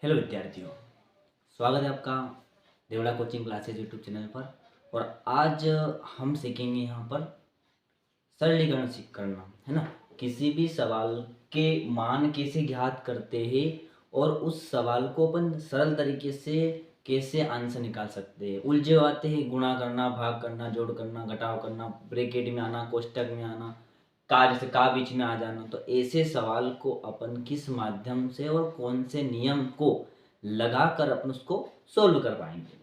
Hello विद्यार्थियों, स्वागत है आपका Devda coaching classes YouTube channel पर। और आज हम सीखेंगे यहाँ पर सरलीकरण करना, है ना। किसी भी सवाल के मान कैसे ज्ञात करते हैं और उस सवाल को अपन सरल तरीके से कैसे आंसर निकाल सकते हैं। उलझे आते हैं, गुणा करना, भाग करना, जोड़ करना, घटाव करना, ब्रैकेट में आना, कोष्टक में आना, का जैसे का बीच में आ जाना। तो ऐसे सवाल को अपन किस माध्यम से और कौन से नियम को लगाकर अपन उसको सोल्व कर पाएंगे,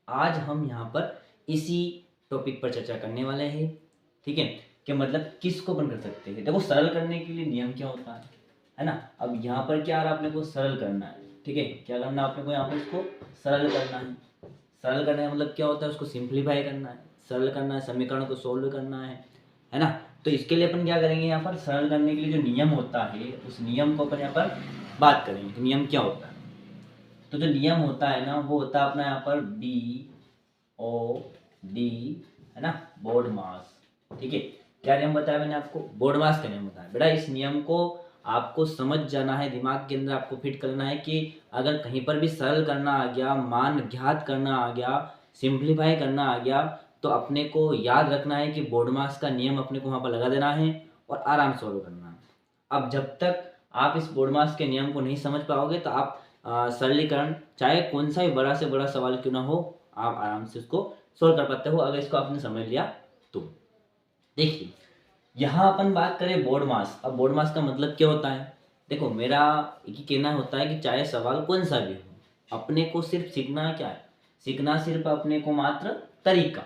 आज हम यहाँ पर इसी टॉपिक पर चर्चा करने वाले हैं। ठीक है, कि मतलब किसको अपन कर सकते हैं। देखो, सरल करने के लिए नियम क्या होता है ना। अब यहाँ पर क्या आ रहा है, अपने को सरल करना है। ठीक है, क्या करना है अपने को, यहाँ पर इसको सरल करना है। सरल करने का मतलब क्या होता है, उसको सिंप्लीफाई करना है, सरल करना है, समीकरण को सोल्व करना है ना। तो इसके लिए अपन क्या करेंगे, यहाँ पर सरल करने के लिए जो नियम होता है उस नियम को अपन यहाँ पर बात करेंगे कि नियम क्या होता है। तो जो नियम होता है ना वो होता है अपना यहाँ पर BOD, है ना, बोर्ड मास। ठीक है, क्या नियम बताया मैंने आपको, बोर्ड मास का नियम बताया। बेटा इस नियम को आपको समझ जाना है, दिमाग के अंदर आपको फिट करना है कि अगर कहीं पर भी सरल करना आ गया, मान ज्ञात करना आ गया, सिंप्लीफाई करना आ गया, तो अपने को याद रखना है कि बोर्ड मास का नियम अपने को वहाँ पर लगा देना है और आराम से सॉल्व करना है। अब जब तक आप इस बोर्ड मास के नियम को नहीं समझ पाओगे तो आप सरलीकरण चाहे कौन सा भी बड़ा से बड़ा सवाल क्यों ना हो, आप आराम से उसको सोल्व कर पाते हो अगर इसको आपने समझ लिया तो। देखिए, यहाँ अपन बात करें बोर्ड मास। अब बोर्ड मास का मतलब क्या होता है, देखो मेरा एक ही कहना होता है कि चाहे सवाल कौन सा भी हो, अपने को सिर्फ सीखना क्या है, सीखना सिर्फ अपने को मात्र तरीका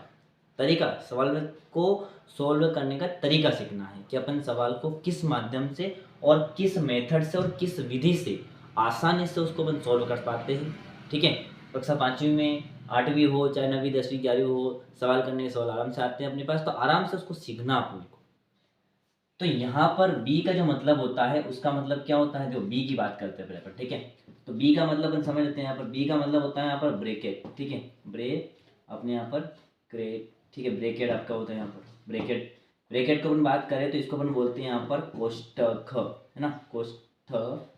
तरीका सवाल को सोल्व करने का तरीका सीखना है कि अपन सवाल को किस माध्यम से और किस मेथड से और किस विधि से आसानी से उसको अपन सोल्व कर पाते हैं। ठीक है, कक्षा 5वीं में 8वीं हो चाहे 9वीं 10वीं 11वीं हो, सवाल करने के सवाल आराम से आते हैं अपने पास, तो आराम से उसको सीखना अपने को। तो यहाँ पर बी का जो मतलब होता है उसका मतलब क्या होता है, जो बी की बात करते हैं पहले पर। ठीक है, तो बी का मतलब अपन समझ लेते हैं। यहाँ पर बी का मतलब होता है यहाँ पर ब्रेकेट। ठीक है, अपने यहाँ पर क्रेट। ठीक है, ब्रेकेट आपका होता है यहाँ पर ब्रेकेट। ब्रेकेट को अपन बात करें तो इसको अपन बोलते हैं यहाँ पर कोष्टक, है ना, कोष्टक।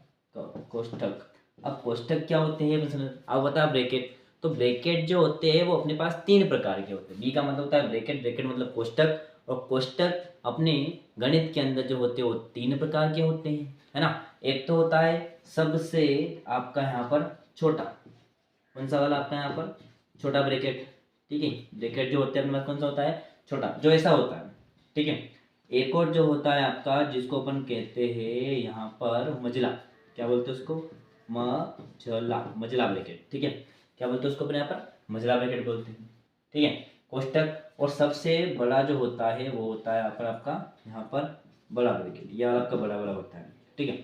अब कोष्टक क्या होते हैं अब बता, ब्रेकेट। तो ब्रेकेट जो होते हैं वो अपने पास 3 प्रकार के होते हैं। बी का मतलब होता है ब्रेकेट, ब्रेकेट मतलब कोष्टक, और कोष्टक अपने गणित के अंदर जो होते हैं वो 3 प्रकार के होते हैं, है ना। एक तो होता है सबसे आपका यहाँ पर छोटा, कौन सा वाला आपका यहाँ पर छोटा ब्रेकेट। ठीक है, ब्रेकेट जो होते हैं अपने पास कौन सा होता है, छोटा, जो ऐसा होता है। ठीक है, एक और जो होता है आपका जिसको अपन कहते हैं यहाँ पर मजला, क्या बोलते हैं उसको, मजला ब्रेकेट। ठीक है, क्या बोलते हैं उसको अपने यहाँ पर, मजला ब्रेकेट बोलते हैं। ठीक है, कोष्टक। और सबसे बड़ा जो होता है वो होता है आपका यहाँ पर बड़ा ब्रैकेट, यह आपका बड़ा बड़ा होता है। ठीक है,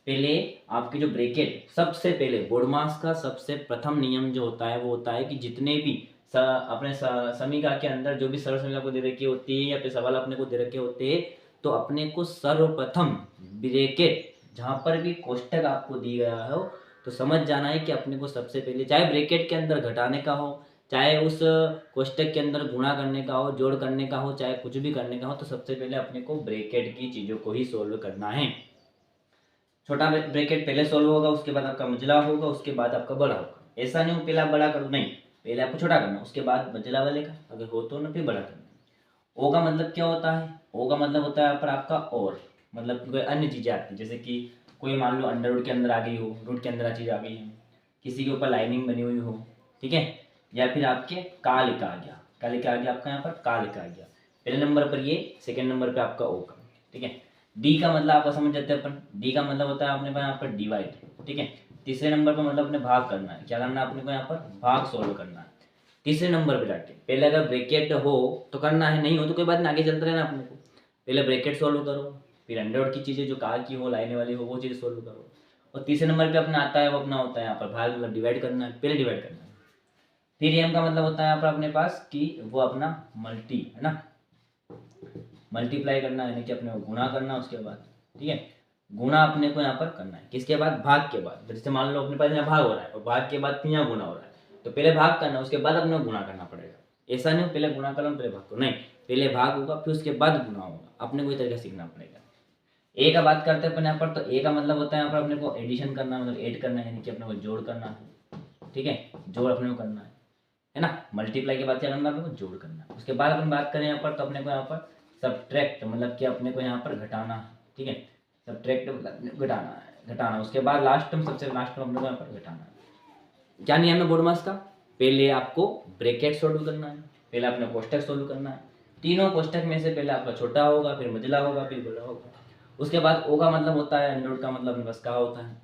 पहले आपके जो ब्रैकेट, सबसे पहले बोर्ड मास का सबसे प्रथम नियम जो होता है वो होता है कि जितने भी अपने समीका के अंदर जो भी सरल समीका को दे रखी होती है या फिर सवाल अपने को दे रखे होते हैं, तो अपने को सर्वप्रथम ब्रैकेट जहाँ पर भी कोष्टक आपको दी गया हो तो समझ जाना है कि अपने को सबसे पहले, चाहे ब्रैकेट के अंदर घटाने का हो, चाहे उस कोष्टक के अंदर गुणा करने का हो, जोड़ करने का हो, चाहे कुछ भी करने का हो, तो सबसे पहले अपने को ब्रैकेट की चीज़ों को ही सोल्व करना है। छोटा ब्रैकेट पहले सोल्व होगा, उसके बाद आपका मजला होगा, उसके बाद आपका बड़ा होगा। ऐसा नहीं हो पहले आप बड़ा करो, नहीं, पहले आपको छोटा करना, उसके बाद मजला वाले का अगर हो तो ना, फिर बड़ा करना। ओ का मतलब क्या होता है, ओ का मतलब होता है यहाँ पर आपका और, मतलब कोई अन्य चीज़ें आती है, जैसे कि कोई मान लो अंडर रूट के अंदर आ गई हो, रूट के अंदर चीज़ आ गई है, किसी के ऊपर लाइनिंग बनी हुई हो। ठीक है, या फिर आपके का लिखा आ गया, का लिखा आ गया आपका यहाँ पर, का लिखा आ गया पहले नंबर पर, ये सेकंड नंबर पे आपका ओ का। ठीक है, डी का मतलब आपका समझ जाते हैं अपन, डी का मतलब होता है अपने पास यहाँ पर डिवाइड। ठीक है, तीसरे नंबर पर मतलब अपने भाग करना है, क्या करना है अपने को यहाँ पर, भाग सोल्व करना है तीसरे नंबर पे जाके। पहले अगर ब्रैकेट हो तो करना है, नहीं हो तो कोई बात नहीं, आगे चलते रहना अपने को। पहले ब्रैकेट सोल्व करो, फिर अंडरवर्ड की चीज़ें जो कहा की हो, लाइने वाली हो, वो चीज़ सोल्व करो। और तीसरे नंबर पे अपना आता है वो अपना होता है यहाँ पर भाग, मतलब डिवाइड करना है, पहले डिवाइड करना है। फिर एम का मतलब होता है यहाँ पर अपने पास कि वो अपना मल्टी, है ना, मल्टीप्लाई करना है, यानी कि अपने को गुणा करना उसके बाद। ठीक है, गुणा अपने को यहाँ पर करना है किसके बाद, भाग के बाद। जैसे मान लो अपने पास यहाँ भाग हो रहा है और भाग के बाद यहाँ गुणा हो रहा है, तो पहले भाग करना उसके बाद अपने को गुणा करना पड़ेगा। ऐसा नहीं पहले गुणा करो पहले भाग करो, नहीं, पहले भाग होगा फिर उसके बाद गुणा होगा, अपने को ये तरीका सीखना पड़ेगा। ए का बात करते हैं अपन यहाँ पर, तो ए का मतलब होता है यहाँ पर अपने को एडिशन करना, मतलब ऐड करना है, यानी कि अपने को जोड़ करना है, ठीक है, जोड़ अपने को करना है ना। मल्टीप्लाई की बात क्या करना है, अपने को जोड़ करना है। उसके बाद अपन बात करें यहाँ पर, तो अपने को यहाँ पर सब्ट्रैक्ट मतलब कि अपने को यहाँ पर घटाना है, ठीक है, सब्ट्रैक्ट मतलब घटाना है, घटाना। उसके बाद लास्ट में, सबसे लास्ट में अपने को यहाँ पर घटाना है। क्या नियम है बोडमास का, पहले आपको ब्रैकेट सोल्व करना है, पहले आपने कोष्टक सोल्व करना है। तीनों कोष्टक में से पहले आपका छोटा होगा, फिर मझला होगा, फिर बड़ा होगा। उसके बाद ओ का मतलब होता है अंडर का मतलब बस का होता है,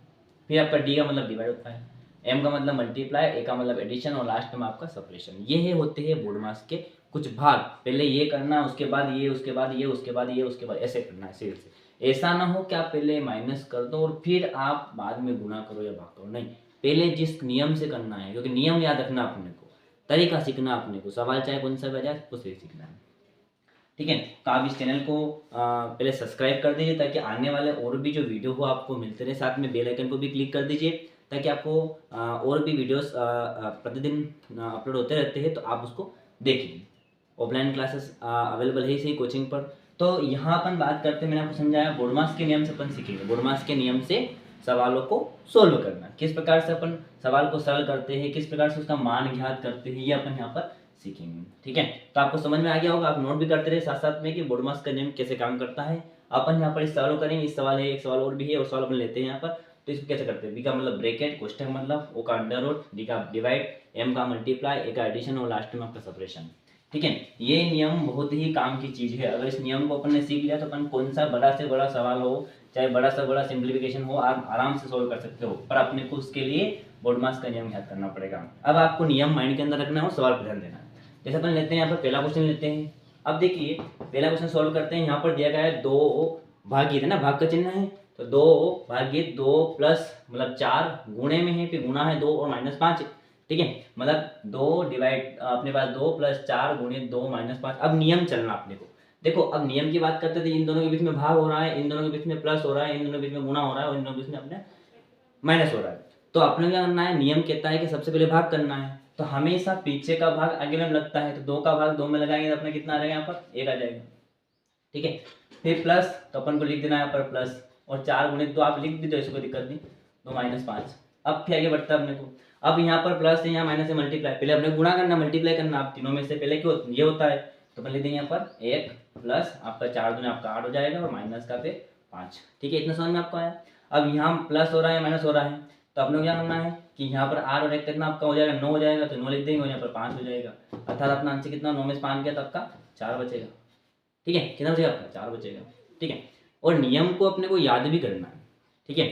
फिर आपका डी का मतलब डिवाइड होता है, एम का मतलब मल्टीप्लाई, ए का मतलब एडिशन, और लास्ट में आपका सपरेशन। ये होते हैं बोडमास के कुछ भाग। पहले ये करना, उसके बाद ये, उसके बाद ये, उसके बाद ये, उसके बाद ऐसे करना है सीधे से। ऐसा ना हो कि आप पहले माइनस कर दो और फिर आप बाद में गुना करो या भाग करो, नहीं, पहले जिस नियम से करना है, क्योंकि नियम याद रखना अपने को, तरीका सीखना अपने को, सवाल चाहे कौन सा भी आ जाए उसे सीखना है, ठीक है। तो आप इस चैनल को पहले सब्सक्राइब कर दीजिए, ताकि आने वाले और भी जो वीडियो हो आपको मिलते रहे। साथ में बेल आइकन को भी क्लिक कर दीजिए, ताकि आपको और भी वीडियोस प्रतिदिन अपलोड होते रहते हैं, तो आप उसको देखिए। ऑफलाइन क्लासेस अवेलेबल है इसी कोचिंग पर। तो यहाँ अपन बात करते हैं, मैंने आपको समझाया बोडमास के नियम से अपन सीखेंगे, बोडमास के नियम से सवालों को सोल्व करना, किस प्रकार से अपन सवाल को सरल करते हैं, किस प्रकार से उसका मान ज्ञात करते हैं, ये अपन यहाँ पर सीखेंगे, ठीक है। तो आपको समझ में आ गया होगा, आप नोट भी करते रहे साथ साथ में कि बोडमास का नियम कैसे काम करता है। अपन यहाँ पर इस सवालों करेंगे, इस सवाल है, एक सवाल और भी है, और सवाल अपन लेते हैं यहाँ पर। तो इसको कैसे करते हैं, बी का मतलब ब्रैकेट, कोष्टक मतलब, ओ का अंडर रूट, डी का डिवाइड, एम का मल्टीप्लाई, ए का एडिशन, और लास्ट में आपका सपरेशन, ठीक है। ये नियम बहुत ही काम की चीज है। अगर इस नियम को अपन ने सीख लिया तो अपन कौन सा बड़ा से बड़ा सवाल हो, चाहे बड़ा से बड़ा सिंप्लीफिकेशन हो, आप आराम से सोल्व कर सकते हो। पर अपने को उसके लिए बोडमास का नियम याद करना पड़ेगा। अब आपको नियम माइंड के अंदर रखना है और सवाल पर ध्यान देना है। जैसे अपन लेते हैं यहाँ पर पहला क्वेश्चन लेते हैं। अब देखिए पहला क्वेश्चन सोल्व करते हैं। यहाँ पर दिया गया है 2 भागित है ना, भाग का चिन्ह है, तो 2 भागित 2 प्लस मतलब 4 गुणे में है, फिर गुना है 2 और माइनस 5, ठीक है, मतलब 2 डिवाइड अपने पास 2 प्लस 4 गुणे 2 माइनस 5। अब नियम चलना अपने को, देखो अब नियम की बात करते थे, इन दोनों के बीच में भाग हो रहा है, इन दोनों के बीच में प्लस हो रहा है, इन दोनों के बीच में गुणा हो रहा है, और इन दोनों के बीच में अपने माइनस हो रहा है। तो अपने क्या करना है, नियम कहता है कि सबसे पहले भाग करना है, तो हमेशा पीछे का भाग आगे में लगता है, तो 2 का भाग 2 में लगाएंगे तो अपने कितना आ जाएगा, यहाँ पर 1 आ जाएगा, ठीक है। फिर प्लस, तो अपन को लिख देना है यहाँ पर प्लस, और 4 गुणे 2 आप लिख भी दो, इसको कोई दिक्कत नहीं, 2 माइनस 5। अब फिर आगे बढ़ता है अपने को। अब यहाँ पर प्लस है, यहाँ माइनस है, मल्टीप्लाई, पहले अपने गुणा करना, मल्टीप्लाई करना, आप तीनों में से पहले क्यों ये होता है, तो अपन लिख देंगे यहाँ पर 1 प्लस आपका 4 गुणे आपका 8 हो जाएगा, और माइनस का फिर 5, ठीक है। इतना समझ में आपको आया। अब यहाँ प्लस हो रहा है, माइनस हो रहा है, तो अपने को क्या करना है कि यहाँ पर 8 और 1 कितना आपका हो जाएगा, 9 हो जाएगा, तो 9 लिख देंगे, और यहाँ पर 5 हो जाएगा, अर्थात अपना आंसर कितना, 9 में से 5 गया तो आपका 4 बचेगा, ठीक है। कितना बचेगा आपका, 4 बचेगा, ठीक है। और नियम को अपने को याद भी करना है, ठीक है।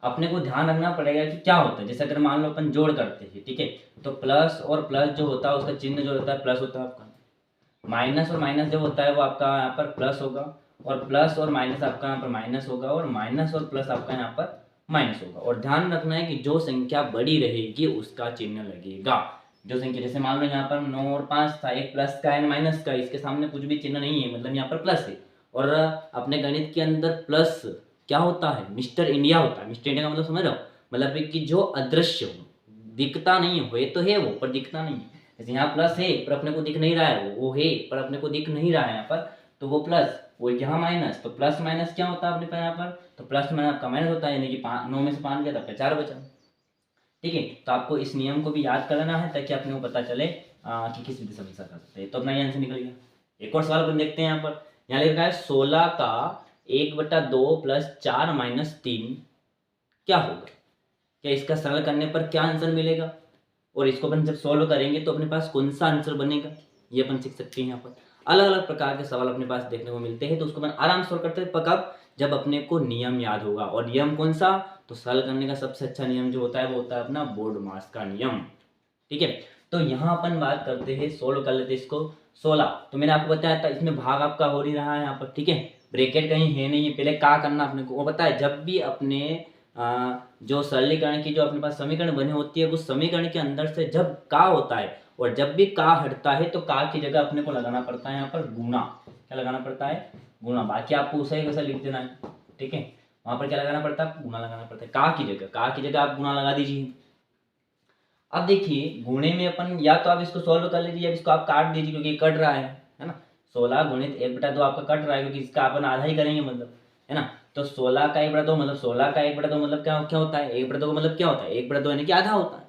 अपने को ध्यान रखना पड़ेगा कि क्या होता है, जैसे अगर मान लो अपन जोड़ करते हैं, ठीक है, तो प्लस और प्लस जो होता है उसका चिन्ह जो होता है प्लस होता है आपका, माइनस और माइनस जो होता है वो आपका यहाँ पर प्लस होगा, और प्लस और माइनस आपका यहाँ पर माइनस होगा, और माइनस और प्लस आपका यहाँ पर माइनस होगा। और ध्यान रखना है कि जो संख्या बड़ी रहेगी उसका चिन्ह लगेगा। जो संख्या जैसे मान लो यहाँ पर 9 और 5 था, एक प्लस का है माइनस का, इसके सामने कुछ भी चिन्ह नहीं है, मतलब यहाँ पर प्लस है। और अपने गणित के अंदर प्लस क्या होता है, मिस्टर इंडिया होता है। मिस्टर इंडिया का मतलब समझ रहे हो, मतलब कि जो अदृश्य हो, दिखता नहीं है, तो है वो पर दिखता नहीं है। जैसे यहाँ प्लस है पर अपने को दिख नहीं रहा है, वो है पर अपने को दिख नहीं रहा है यहाँ पर, तो वो प्लस, वो यहाँ माइनस, तो प्लस माइनस क्या होता है अपने पास यहाँ पर, तो प्लस में आपका माइनस होता है, यानी कि 9 में से 5 गया तो आपका 4 बचा, ठीक है। तो आपको इस नियम को भी याद करना है, ताकि अपने को पता चले कि किस विधि से समझा कर सकते हैं। तो अपना आंसर निकल गया। एक और सवाल अपन देखते हैं। यहाँ लिखा है 16 का 1/2 प्लस 4 माइनस 3 क्या होगा। क्या इसका सरल करने पर क्या आंसर मिलेगा, और इसको अपन जब सॉल्व करेंगे तो अपने पास कौन सा आंसर बनेगा, ये अपन सीख सकते हैं। यहाँ पर अलग अलग प्रकार के सवाल अपने पास देखने को मिलते हैं, तो उसको अपन आराम से सॉल्व करते हैं। कब, जब अपने को नियम याद होगा। और नियम कौन सा, तो सरल करने का सबसे अच्छा नियम जो होता है वो होता है अपना बोडमास का नियम, ठीक है। तो यहाँ अपन बात करते हैं, सोल्व कर लेते हैं इसको। 16, तो मैंने आपको बताया था इसमें भाग आपका हो नहीं रहा है यहाँ पर, ठीक है, ब्रैकेट कहीं है नहीं है। पहले क्या करना अपने को वो पता है, जब भी अपने जो सरलीकरण की जो अपने पास समीकरण बने होती है, उस समीकरण के अंदर से जब का होता है और जब भी का हटता है, तो का की जगह अपने को लगाना पड़ता है यहाँ पर गुना। क्या लगाना पड़ता है, गुना। बाकी आपको उसे वैसा लिख देना है, ठीक है। वहां पर क्या लगाना पड़ता है, गुना लगाना पड़ता है। का की जगह आप गुना लगा दीजिए। अब देखिए गुणे में अपन या तो आप इसको सॉल्व कर लीजिए, या इसको आप काट दीजिए, क्योंकि कट रहा है ना। 16 गुणित 1/2 आपका कट रहा है, क्योंकि इसका अपन आधा ही करेंगे, मतलब है ना। तो 16 का 1/2 मतलब 16 का 1/2 मतलब क्या क्या होता है, 1/2 का मतलब क्या होता है, 1/2 यानी कि आधा होता है,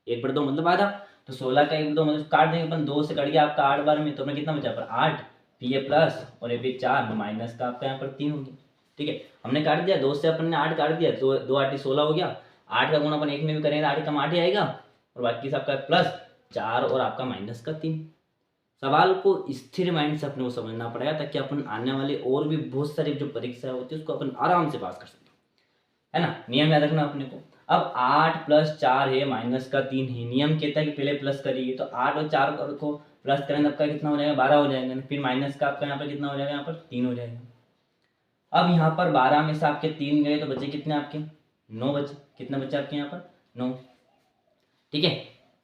1/2 मतलब आधा। तो 16 का 1/2 मतलब काट देंगे अपन, 2 से कट गया आपका 8 बार में, तो अपना कितना बचा पर 8, फिर ये प्लस और ये भी 4, माइनस का आपका यहाँ पर 3 हो गया। ठीक है, हमने काट दिया, 2 से अपन ने 8 काट दिया, तो 2 8 16 हो गया। 8 का गुणा अपन 1 में भी करेंगे 8 कम 8 ही आएगा, और बाकी से आपका प्लस 4 और आपका माइनस का 3। सवाल को स्थिर माइंड से अपने को समझना पड़ेगा, ताकि अपन आने वाले और भी बहुत सारी जो परीक्षाएं होती है उसको अपन आराम से पास कर सकते है ना। नियम याद रखना अपने को। अब 8 + 4 है, माइनस का 3 है, नियम कहता है कि पहले प्लस करिए, तो 8 और 4 को प्लस करेंगे आपका कितना हो जाएगा, 12 हो जाएगा, फिर माइनस का आपका यहाँ पर कितना हो जाएगा, यहाँ पर 3 हो जाएगा। अब यहाँ पर 12 में से आपके 3 गए तो बचे कितने आपके, 9 बचे। कितना बचे आपके यहाँ पर, 9। ठीक है,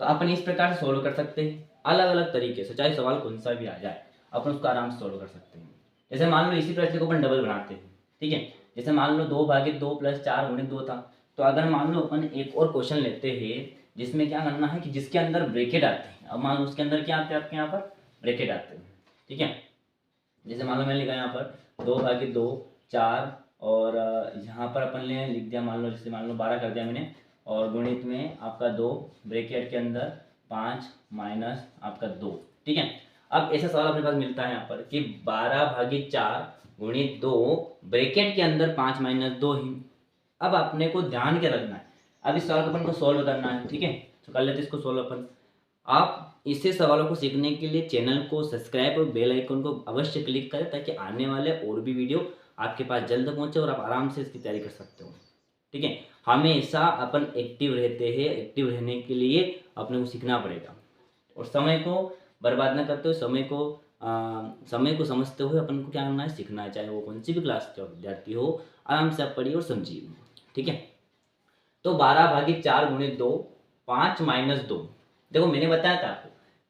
तो अपन इस प्रकार से सोल्व कर सकते हैं, अलग अलग तरीके से, चाहे सवाल कौन सा भी आ जाए अपन उसको आराम से सोल्व कर सकते हैं। जैसे मान लो इसी प्रश्न को अपन डबल बनाते हैं। ठीक है, जैसे मान लो 2/2 + 4 × 2 था, तो अगर मान लो अपन एक और क्वेश्चन लेते हैं जिसमें क्या करना है कि जिसके अंदर ब्रेकेट आते हैं। अब मान लो उसके अंदर क्या आते हैं आपके यहाँ पर, ब्रेकेट आते हैं। ठीक है, जैसे मान लो मैंने लिखा यहाँ पर 2/2 4, और यहाँ पर अपन ने लिख दिया, मान लो जैसे मान लो 12 कर दिया मैंने, और गुणित में आपका 2 ब्रेकेट के अंदर 5 माइनस आपका 2। ठीक है, अब ऐसा सवाल अपने पास मिलता है यहाँ पर कि 12/4 × 2 ब्रेकेट के अंदर 5 माइनस 2 ही। अब अपने को ध्यान क्या रखना है, अब इस सवाल को अपन को सोल्व करना है। ठीक है, तो कर लेते इसको सोल्व अपन। आप इससे सवालों को सीखने के लिए चैनल को सब्सक्राइब और बेल आइकन को अवश्य क्लिक करें, ताकि आने वाले और भी वीडियो आपके पास जल्द पहुंचे और आप आराम से इसकी तैयारी कर सकते हो। ठीक है, हमेशा अपन एक्टिव रहते हैं, एक्टिव रहने के लिए अपने को सीखना पड़ेगा, और समय को बर्बाद ना करते हुए, समय को समझते हुए अपन को क्या करना है, सीखना है, चाहे वो कौन सी भी क्लास का विद्यार्थी हो, आराम से आप पढ़िए और समझिए। ठीक है, तो 12/4 × 2 5 माइनस 2। देखो मैंने बताया था आपको,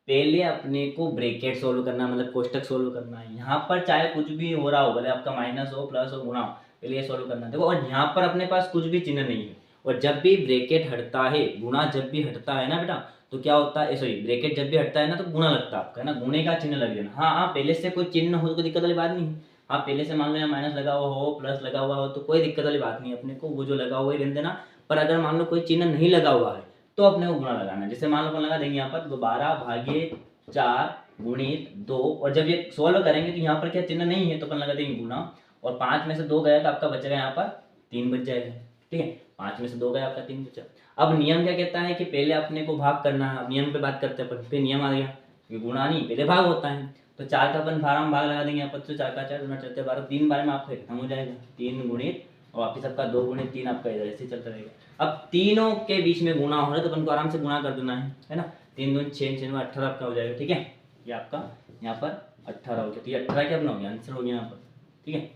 पहले अपने को ब्रेकेट सोल्व करना, मतलब कोष्टक सोल्व करना है। यहाँ पर चाहे कुछ भी हो रहा हो, भले आपका माइनस हो, प्लस हो, गुणा हो, पहले ये सोल्व करना है। देखो, और यहाँ पर अपने पास कुछ भी चिन्ह नहीं है, और जब भी ब्रेकेट हटता है, गुणा जब भी हटता है ना बेटा, तो क्या होता है, सॉरी, ब्रेकेट जब भी हटता है ना, तो गुणा लगता है आपका, है ना, गुणे का चिन्ह लग जाना। हाँ हाँ, पहले से कोई चिन्ह हो तो कोई दिक्कत वाली बात नहीं है। हाँ, पहले से मान लो यहाँ माइनस लगा हुआ हो, प्लस लगा हुआ हो, तो कोई दिक्कत वाली बात नहीं है, अपने को वो जो लगा हुआ ही रहने देना। पर अगर मान लो कोई चिन्ह नहीं लगा हुआ है, तो अपने को गुणा लगाना है। जैसे मान लो अपन लगा देंगे यहाँ पर 12/4 × 2, और जब ये सोल्व करेंगे तो यहाँ पर क्या चिन्ह नहीं है, तो अपन लगा देंगे गुणा, और 5 में से 2 गया तो आपका बचेगा यहाँ पर 3 बच जाएगा। ठीक है, 5 में से 2 गया आपका 3 बचा। अब नियम क्या कहता है कि पहले अपने को भाग करना है। नियम पे बात करते हैं अपन, फिर नियम आ गया कि गुणा नहीं, पहले भाग होता है। तो 4 का अपन 12 में भाग लगा देंगे यहाँ पर, तो 4 का 4 गुना 4 12, 3 बार में आपका खत्म हो जाएगा, 3 गुणित और वापिस आपका 2 गुणित 3 आपका इधर ऐसे चलता रहेगा। अब तीनों के बीच में गुणा हो रहा है, तो अपन को आराम से गुणा कर देना है ना। 3 दूनी 6, 6 में 18 आपका हो जाएगा। ठीक है, ये आपका यहाँ पर 18 हो गया, तो ये 18 क्या अपना हो गया, आंसर हो गया यहाँ पर। ठीक है,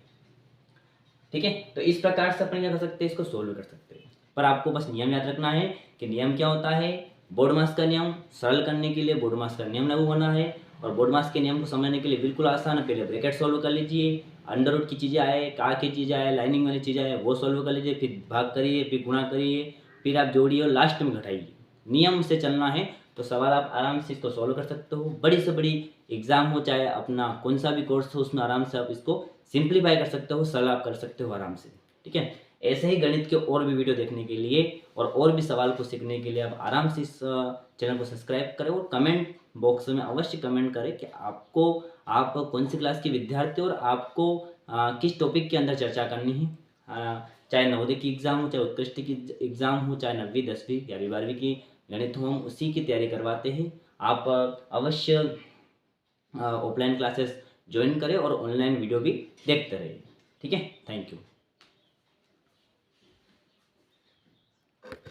ठीक है, तो इस प्रकार से अपन क्या कर सकते हैं, इसको सोल्व कर सकते हैं। पर आपको बस नियम याद रखना है कि नियम क्या होता है, बोर्ड मास का नियम सरल करने के लिए बोर्ड मास का नियम लागू होना है, और बोर्ड मास के नियम को समझने के लिए बिल्कुल आसान है। पहले ब्रैकेट सोल्व कर लीजिए, अंडर रूट की चीज़ें आए, का की चीज़ें आए, लाइनिंग वाली चीज़ें आए, वो सोल्व कर लीजिए, फिर भाग करिए, फिर गुणा करिए, फिर आप जोड़िए और लास्ट में घटाइए। नियम से चलना है तो सवाल आप आराम से इसको सोल्व कर सकते हो। बड़ी से बड़ी एग्जाम हो, चाहे अपना कौन सा भी कोर्स हो, उसमें आराम से आप इसको सिंप्लीफाई कर सकते हो, सरल आप कर सकते हो आराम से। ठीक है, ऐसे ही गणित के और भी वीडियो देखने के लिए और भी सवाल को सीखने के लिए आप आराम से इस चैनल को सब्सक्राइब करें, और कमेंट बॉक्स में अवश्य कमेंट करें कि आपको आप कौन सी क्लास के विद्यार्थी और आपको किस टॉपिक के अंदर चर्चा करनी है। चाहे नवोदय की एग्ज़ाम हो, चाहे उत्कृष्ट की एग्ज़ाम हो, चाहे 9वीं 10वीं 11वीं 12वीं की गणित हो, हम उसी की तैयारी करवाते हैं। आप अवश्य ऑफलाइन क्लासेस ज्वाइन करें और ऑनलाइन वीडियो भी देखते रहिए। ठीक है, थैंक यू।